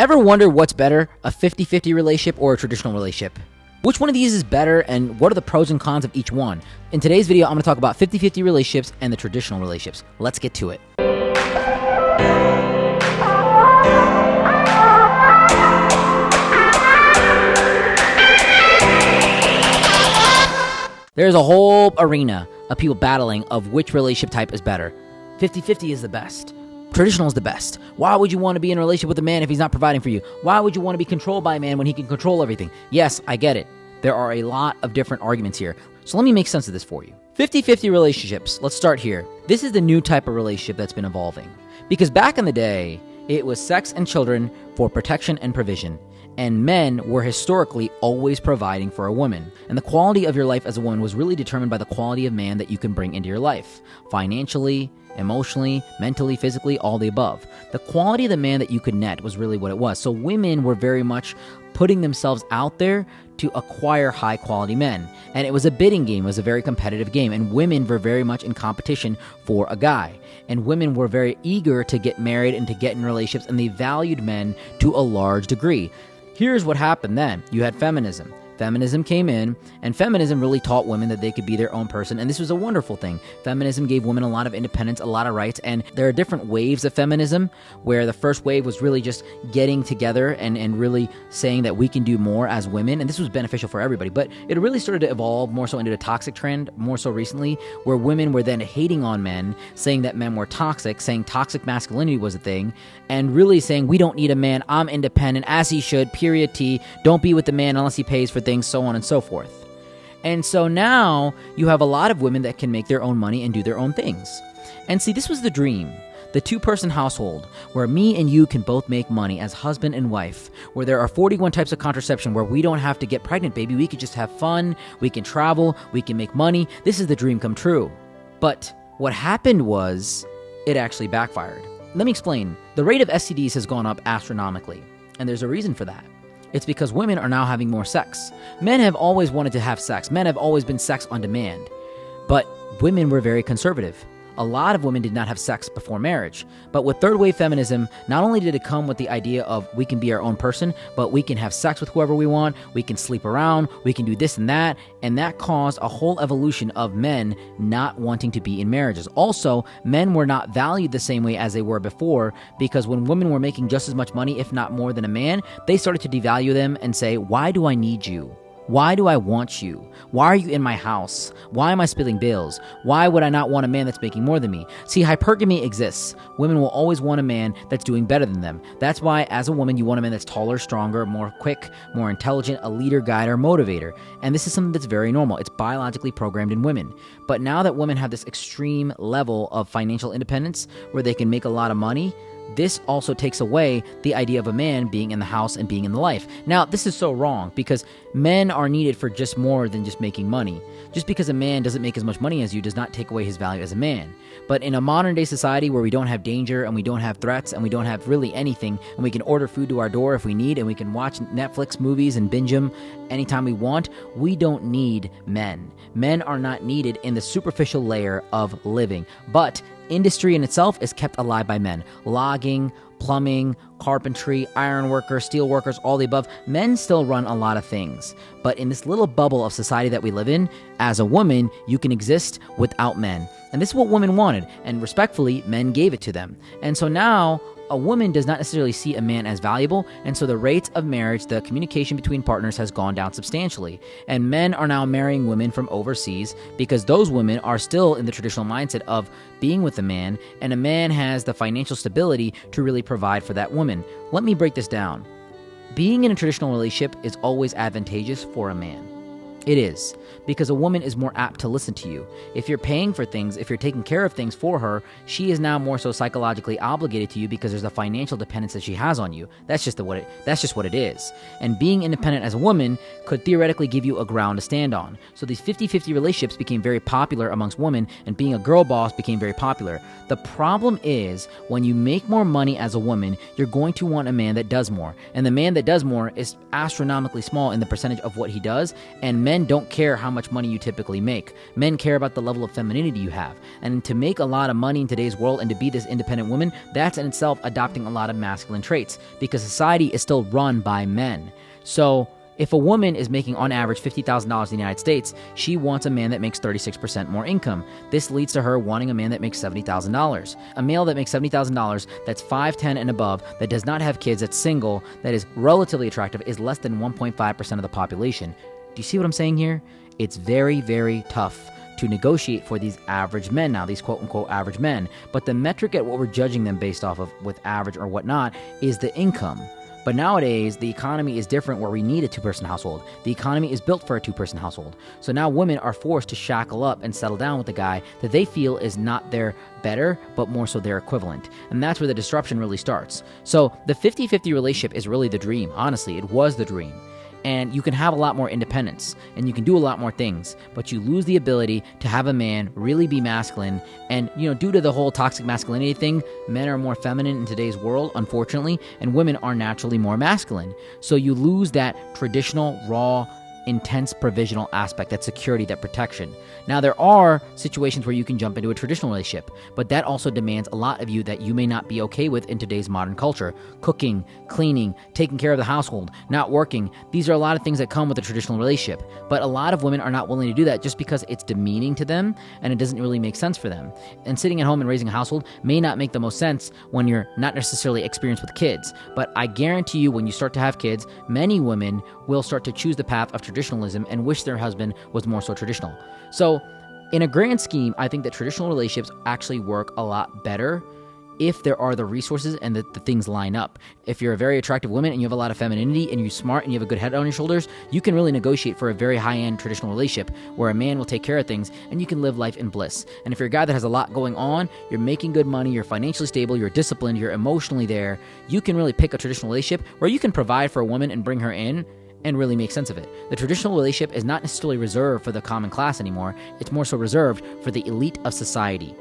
Ever wonder what's better, a 50-50 relationship or a traditional relationship? Which one of these is better, and what are the pros and cons of each one? In today's video, I'm going to talk about 50-50 relationships and the traditional relationships. Let's get to it. There's a whole arena of people battling of which relationship type is better. 50-50 is the best. Traditional is the best. Why would you want to be in a relationship with a man if he's not providing for you? Why would you want to be controlled by a man when he can control everything? Yes, I get it. There are a lot of different arguments here. So let me make sense of this for you. 50-50 relationships. Let's start here. This is the new type of relationship that's been evolving. Because back in the day, it was sex and children for protection and provision. And men were historically always providing for a woman. And the quality of your life as a woman was really determined by the quality of man that you can bring into your life. Financially, emotionally, mentally, physically, all the above. The quality of the man that you could net was really what it was. So women were very much putting themselves out there to acquire high quality men. And it was a bidding game. It was a very competitive game. And women were very much in competition for a guy. And women were very eager to get married and to get in relationships, and they valued men to a large degree. Here's what happened then. You had feminism. Feminism came in, and feminism really taught women that they could be their own person, and this was a wonderful thing. Feminism gave women a lot of independence, a lot of rights, and there are different waves of feminism, where the first wave was really just getting together and really saying that we can do more as women, and this was beneficial for everybody, but it really started to evolve more so into a toxic trend, more so recently, where women were then hating on men, saying that men were toxic, saying toxic masculinity was a thing, and really saying, we don't need a man, I'm independent, as he should, period T, don't be with the man unless he pays for things, so on and so forth. And so now you have a lot of women that can make their own money and do their own things. And see, this was the dream. The two-person household, where me and you can both make money as husband and wife, where there are 41 types of contraception, where we don't have to get pregnant, baby. We could just have fun, we can travel, we can make money. This is the dream come true. But what happened was, it actually backfired. Let me explain. The rate of STDs has gone up astronomically, and there's a reason for that. It's because women are now having more sex. Men have always wanted to have sex. Men have always been sex on demand. But women were very conservative. A lot of women did not have sex before marriage. But with third wave feminism, not only did it come with the idea of we can be our own person, but we can have sex with whoever we want, we can sleep around, we can do this and that caused a whole evolution of men not wanting to be in marriages. Also, men were not valued the same way as they were before, because when women were making just as much money, if not more than a man, they started to devalue them and say, why do I need you? Why do I want you? Why are you in my house? Why am I spilling bills? Why would I not want a man that's making more than me? See, hypergamy exists. Women will always want a man that's doing better than them. That's why, as a woman, you want a man that's taller, stronger, more quick, more intelligent, a leader, guider, motivator. And this is something that's very normal. It's biologically programmed in women. But now that women have this extreme level of financial independence, where they can make a lot of money, this also takes away the idea of a man being in the house and being in the life. Now, this is so wrong, because men are needed for just more than just making money. Just because a man doesn't make as much money as you does not take away his value as a man. But in a modern day society where we don't have danger and we don't have threats and we don't have really anything, and we can order food to our door if we need, and we can watch Netflix movies and binge them anytime we want, we don't need men. Men are not needed in the superficial layer of living. But industry in itself is kept alive by men. Logging, plumbing, carpentry, iron workers, steel workers, all the above. Men still run a lot of things. But in this little bubble of society that we live in, as a woman, you can exist without men. And this is what women wanted. And respectfully, men gave it to them. And so now, a woman does not necessarily see a man as valuable, and so the rates of marriage, the communication between partners has gone down substantially. And men are now marrying women from overseas because those women are still in the traditional mindset of being with a man, and a man has the financial stability to really provide for that woman. Let me break this down. Being in a traditional relationship is always advantageous for a man. It is, because a woman is more apt to listen to you. If you're paying for things, if you're taking care of things for her, she is now more so psychologically obligated to you because there's a financial dependence that she has on you. That's just what it is. And being independent as a woman could theoretically give you a ground to stand on. So these 50-50 relationships became very popular amongst women, and being a girl boss became very popular. The problem is, when you make more money as a woman, you're going to want a man that does more. And the man that does more is astronomically small in the percentage of what he does, and men Men don't care how much money you typically make. Men care about the level of femininity you have. And to make a lot of money in today's world and to be this independent woman, that's in itself adopting a lot of masculine traits because society is still run by men. So if a woman is making on average $50,000 in the United States, she wants a man that makes 36% more income. This leads to her wanting a man that makes $70,000. A male that makes $70,000, that's 5'10" and above, that does not have kids, that's single, that is relatively attractive, is less than 1.5% of the population. Do you see what I'm saying here? It's very, very tough to negotiate for these average men now, these quote-unquote average men. But the metric at what we're judging them based off of with average or whatnot is the income. But nowadays, the economy is different where we need a two-person household. The economy is built for a two-person household. So now women are forced to shackle up and settle down with a guy that they feel is not their better, but more so their equivalent. And that's where the disruption really starts. So the 50-50 relationship is really the dream. Honestly, it was the dream. And you can have a lot more independence and you can do a lot more things, but you lose the ability to have a man really be masculine. And, due to the whole toxic masculinity thing, men are more feminine in today's world, unfortunately, and women are naturally more masculine. So you lose that traditional, raw, intense provisional aspect, that security, that protection. Now, there are situations where you can jump into a traditional relationship, but that also demands a lot of you that you may not be okay with in today's modern culture. Cooking, cleaning, taking care of the household, not working. These are a lot of things that come with a traditional relationship, but a lot of women are not willing to do that just because it's demeaning to them and it doesn't really make sense for them. And sitting at home and raising a household may not make the most sense when you're not necessarily experienced with kids, but I guarantee you when you start to have kids, many women will start to choose the path of traditionalism and wish their husband was more so traditional. So in a grand scheme, I think that traditional relationships actually work a lot better if there are the resources and the things line up. If you're a very attractive woman and you have a lot of femininity and you're smart and you have a good head on your shoulders, you can really negotiate for a very high-end traditional relationship where a man will take care of things and you can live life in bliss. And if you're a guy that has a lot going on, you're making good money, you're financially stable, you're disciplined, you're emotionally there, you can really pick a traditional relationship where you can provide for a woman and bring her in and really make sense of it. The traditional relationship is not necessarily reserved for the common class anymore. It's more so reserved for the elite of society.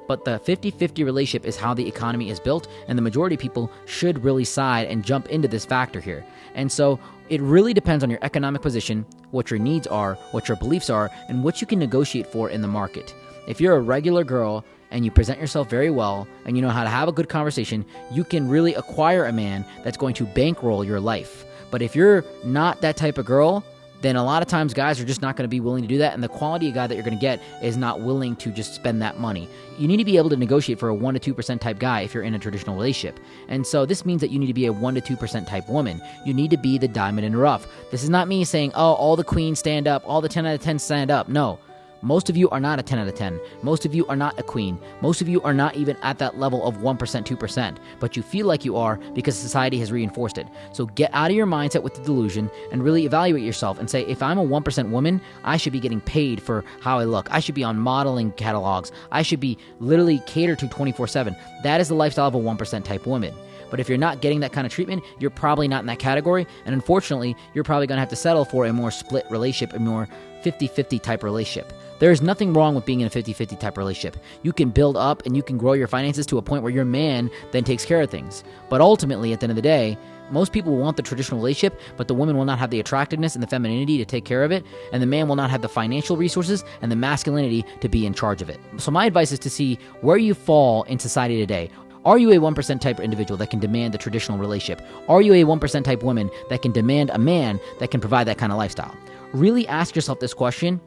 But the 50-50 relationship is how the economy is built, and the majority of people should really side and jump into this factor here. And so it really depends on your economic position, what your needs are, what your beliefs are, and what you can negotiate for in the market. If you're a regular girl and you present yourself very well and you know how to have a good conversation, you can really acquire a man that's going to bankroll your life. But if you're not that type of girl, then a lot of times guys are just not going to be willing to do that, and the quality of guy that you're going to get is not willing to just spend that money. You need to be able to negotiate for a 1% to 2% type guy if you're in a traditional relationship. And so this means that you need to be a 1% to 2% type woman. You need to be the diamond in the rough. This is not me saying, oh, all the queens stand up, all the 10 out of 10 stand up. No. Most of you are not a 10 out of 10. Most of you are not a queen. Most of you are not even at that level of 1%, 2%, but you feel like you are because society has reinforced it. So get out of your mindset with the delusion and really evaluate yourself and say, if I'm a 1% woman, I should be getting paid for how I look. I should be on modeling catalogs. I should be literally catered to 24/7. That is the lifestyle of a 1% type woman. But if you're not getting that kind of treatment, you're probably not in that category. And unfortunately, you're probably going to have to settle for a more split relationship, a more 50-50 type relationship. There is nothing wrong with being in a 50-50 type relationship. You can build up and you can grow your finances to a point where your man then takes care of things. But ultimately, at the end of the day, most people will want the traditional relationship, but the woman will not have the attractiveness and the femininity to take care of it, and the man will not have the financial resources and the masculinity to be in charge of it. So my advice is to see where you fall in society today. Are you a 1% type individual that can demand the traditional relationship? Are you a 1% type woman that can demand a man that can provide that kind of lifestyle? Really ask yourself this question,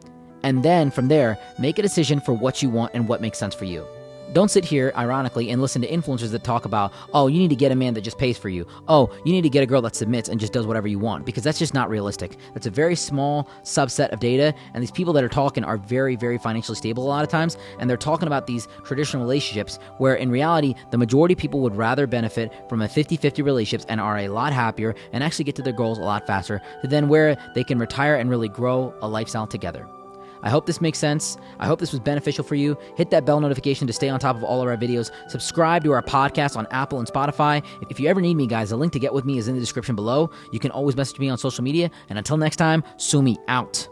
and then from there, make a decision for what you want and what makes sense for you. Don't sit here, ironically, and listen to influencers that talk about, oh, you need to get a man that just pays for you. Oh, you need to get a girl that submits and just does whatever you want, because that's just not realistic. That's a very small subset of data, and these people that are talking are very, very financially stable a lot of times, and they're talking about these traditional relationships where, in reality, the majority of people would rather benefit from a 50-50 relationships and are a lot happier and actually get to their goals a lot faster than where they can retire and really grow a lifestyle together. I hope this makes sense. I hope this was beneficial for you. Hit that bell notification to stay on top of all of our videos. Subscribe to our podcast on Apple and Spotify. If you ever need me, guys, the link to get with me is in the description below. You can always message me on social media. And until next time, Sumi out.